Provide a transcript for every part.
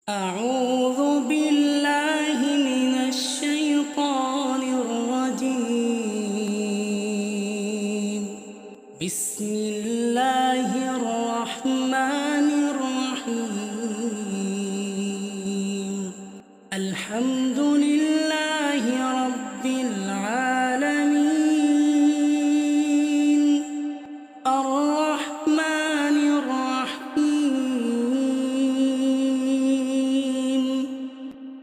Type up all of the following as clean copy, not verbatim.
أعوذ بالله من الشيطان الرجيم. بسم الله الرحمن الرحيم. الحمد لله رب العالمين. الرحمن الرحيم.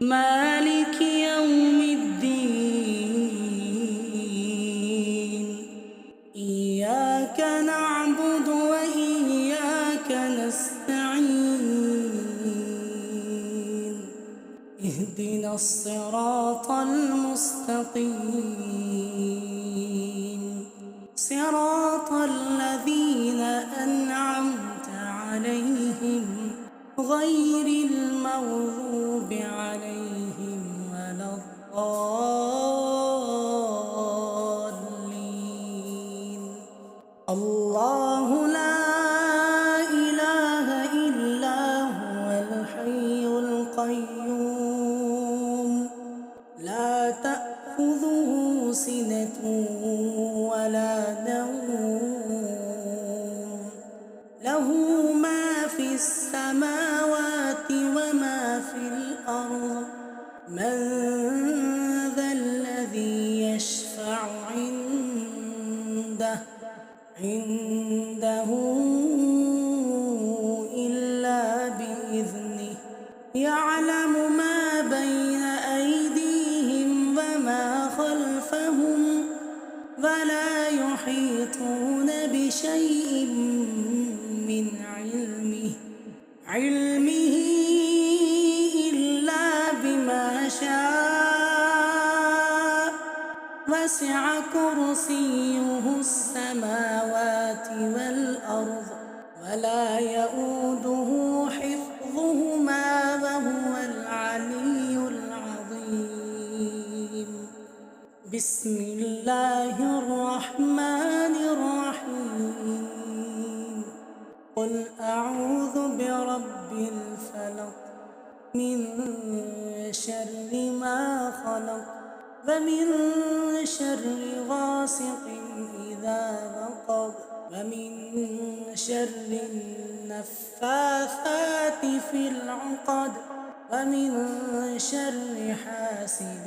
مالك يوم الدين. إياك نعبد وإياك نستعين. اهدنا الصراط المستقيم، صراط الذين أنعمت عليهم غير المغضوب عليهم ولا الضالين. الله لا إله إلا هو الحي القيوم، لا تأخذه سنة ولا نوم، له ما في السماوات وما في الأرض. من ذا الذي يشفع عنده إلا بإذنه. يعلم ما بين أيديهم وما خلفهم، ولا يحيطون بشيء من علمه إلا بما شاء. وسع كرسيه السماوات والأرض، ولا يؤوده حفظهما وهو العلي العظيم. بسم الله الرحمن الرحيم. قل أعوذ برب الفلق، من شر ما خلق، ومن شر غاسق إذا وقب، ومن شر النفاثات في العقد، ومن شر حاسد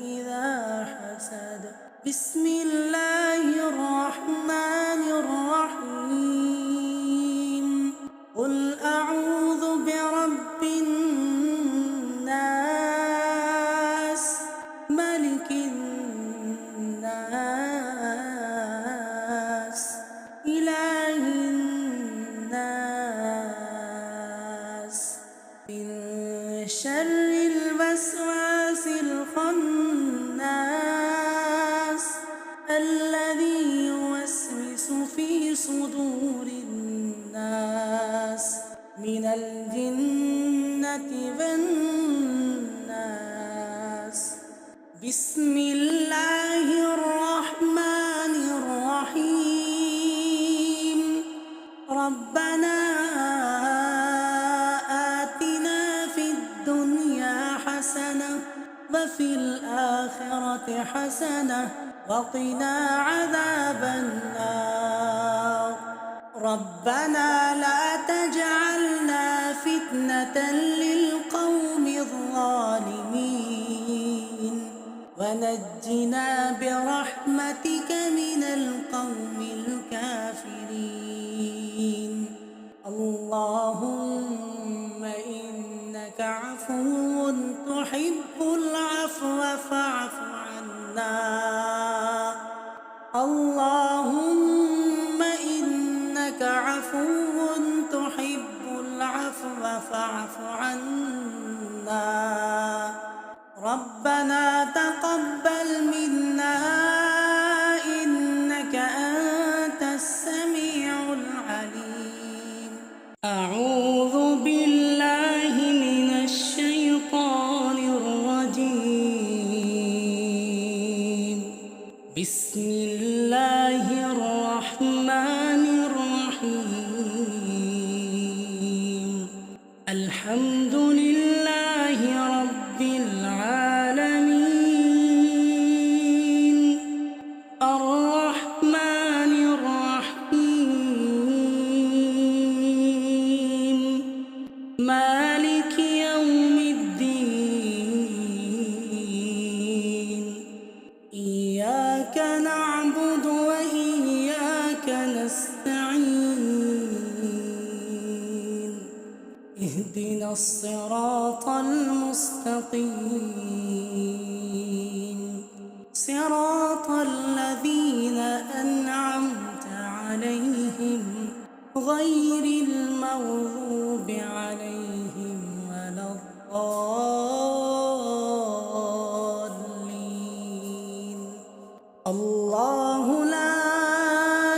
إذا حسد. بسم الله الرحمن الرحيم. قل أعوذ برب الناس، ملك الناس، إله الناس، من شر الوسواس الخناس، الذي يوسوس في صدور الناس من الجنة والناس. بسم الله الرحمن الرحيم. ربنا آتنا في الدنيا حسنة وفي الآخرة حسنة وقنا عذاب النار. ربنا لا تجعلنا فتنة للقوم الظالمين، ونجنا برحمتك من القوم الكافرين. اللهم إنك عفو تحب العفو فاعف عنا. اللهم إنك عفو تحب العفو فاعف عنا. ربنا تقبل منا إنك أنت السميع العليم. أعوذ بالله من الشيطان الرجيم. بسم الله الرحمن الرحيم. الحمد لله الصراط المستقيم صراط الذين أنعمت عليهم غير المغضوب عليهم ولا الضالين. الله لا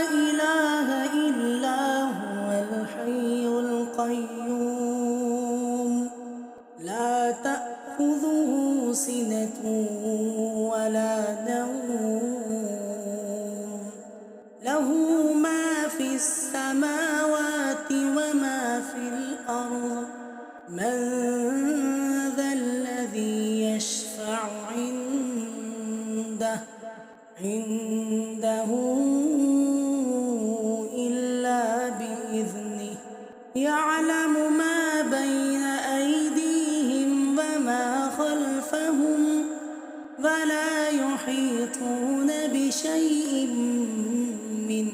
إله إلا هو الحي القيوم لا تأخذه سنة ولا نوم له ما في السماوات وما في الأرض من ذا الذي يشفع عنده إلا بإذنه يعلم ما بين أيديهم وما خلفهم ولا يحيطون بشيء من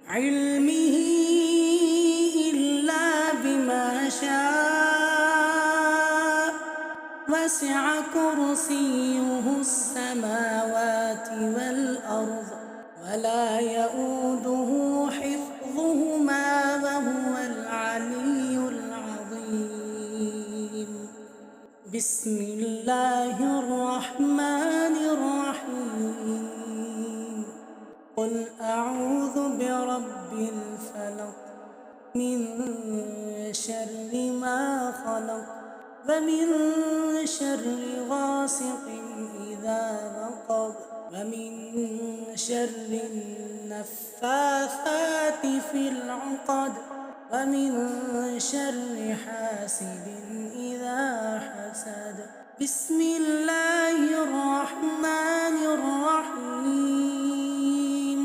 علمه إلا بما شاء وسع كرسيه السماوات والأرض ولا يؤوده حفظهما وهو العلي العظيم. بسم الله الرحمن الرحيم قل أعوذ برب الفلق من شر ما خلق ومن شر غاسق إذا وقب ومن شر النفاثات في العقد ومن شر حاسد إذا حسد. بسم الله الرحمن الرحيم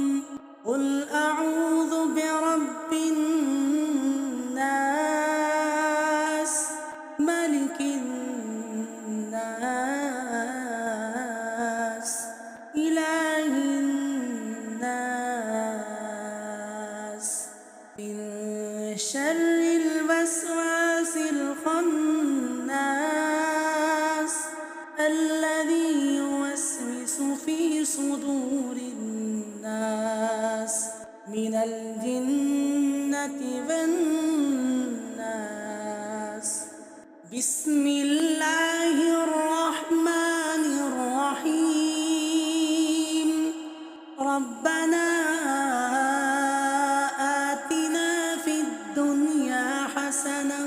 قل أعوذ برب الناس ملك الناس إله الناس من شر الوسواس الخناس الذي يوسوس في صدور الناس من الجنة والناس. بسم الله الرحمن الرحيم ربنا آتنا في الدنيا حسنة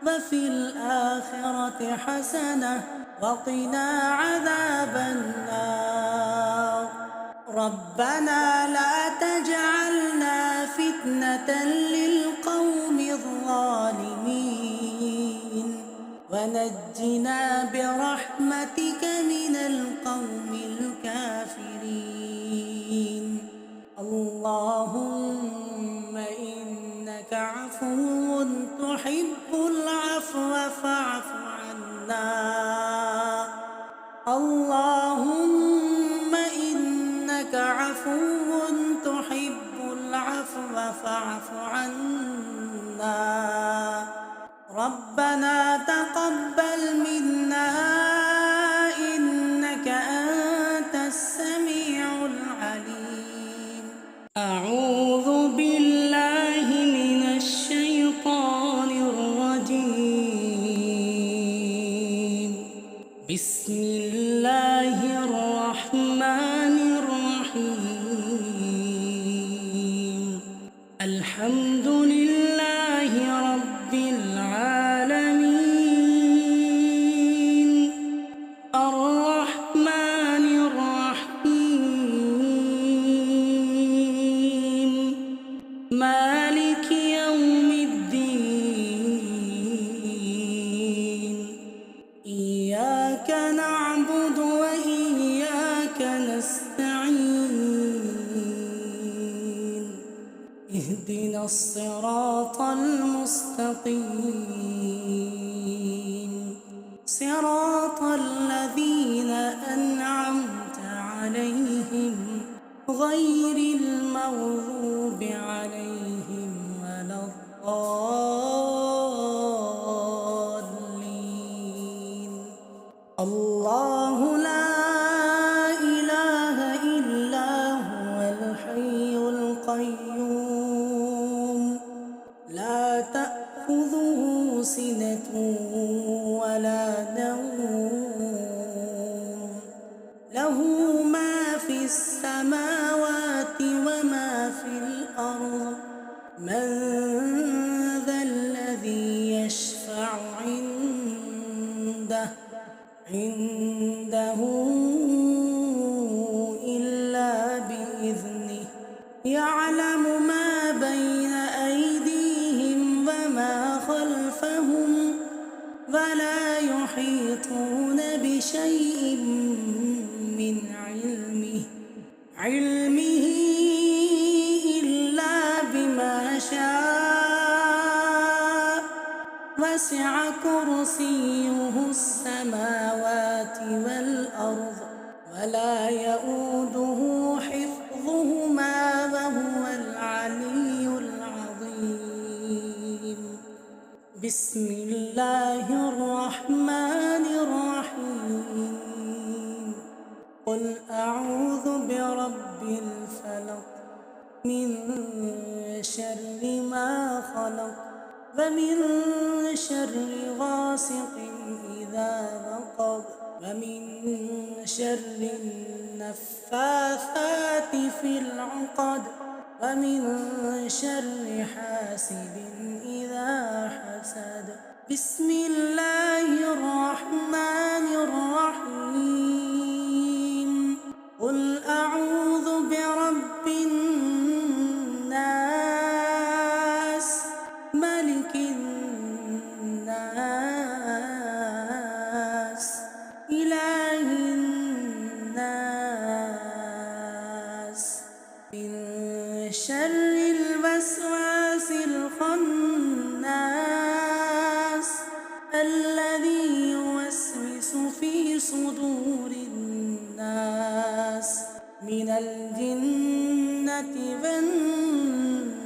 وفي الآخرة حسنة وقنا عذاب النار. ربنا لا تجعلنا فتنة للقوم الظالمين ونجنا برحمتك من القوم الكافرين. اللهم إنك عفو تحب العفو فاعف عنا. اللهم إنك عفو تحب العفو فاعف عنا. ربنا تقبل منا إنك أنت السميع العليم. أعوذ بالله من الشيطان الرجيم. بسم الله الرحمن الرحيم الحمد لله رب العالمين الرحمن الرحيم مالك يوم الدين إياك نعبد وإياك نستعين اهدنا الصراط المستقيم صراط الذين أنعمت عليهم غير المغضوب عليهم ولا الضالين. الله لا إله إلا هو الحي القيوم لا تأخذه سنة ولا نوم له ما في السماوات وما في الأرض من ذا الذي يشفع عنده إلا بإذنه يعلم ما بين أيديهم وما خلفهم ولا يحيطون بشيء من علمه إلا بما شاء وسع كرسيه السماوات والأرض ولا يؤوده حفظهما وهو العلي العظيم بسم الله الرحمن الرحيم قل أعوذ برب الفلق من شر ما خلق ومن شر غاسق إذا وقب ومن شر النفاثات في العقد ومن شر حاسد إذا حسد بسم الله الرحمن الرحيم قل أعوذ برب الناس ملك الناس إله الناس من شر الوسواس الخناس الذي يوسوس في صدور الناس من الجنة والناس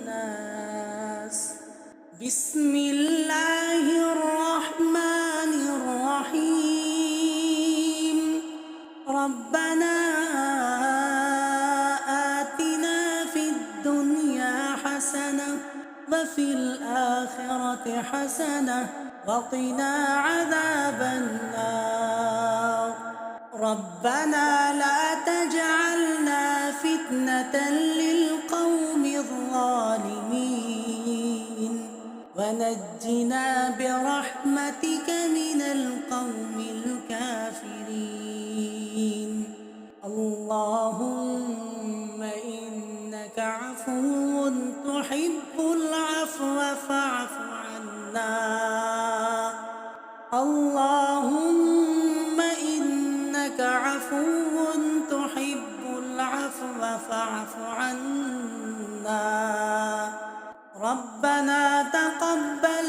بسم الله الرحمن الرحيم ربنا آتنا في الدنيا حسنة وفي الآخرة حسنة وقنا عذاب النار ربنا لا تجعلنا فتنة للقوم الظالمين ونجنا برحمتك من القوم الكافرين اللهم إنك عفو تحب العفو فاعف عنا اللهم إنك عفو تحب العفو فاعف عنا ربنا تقبل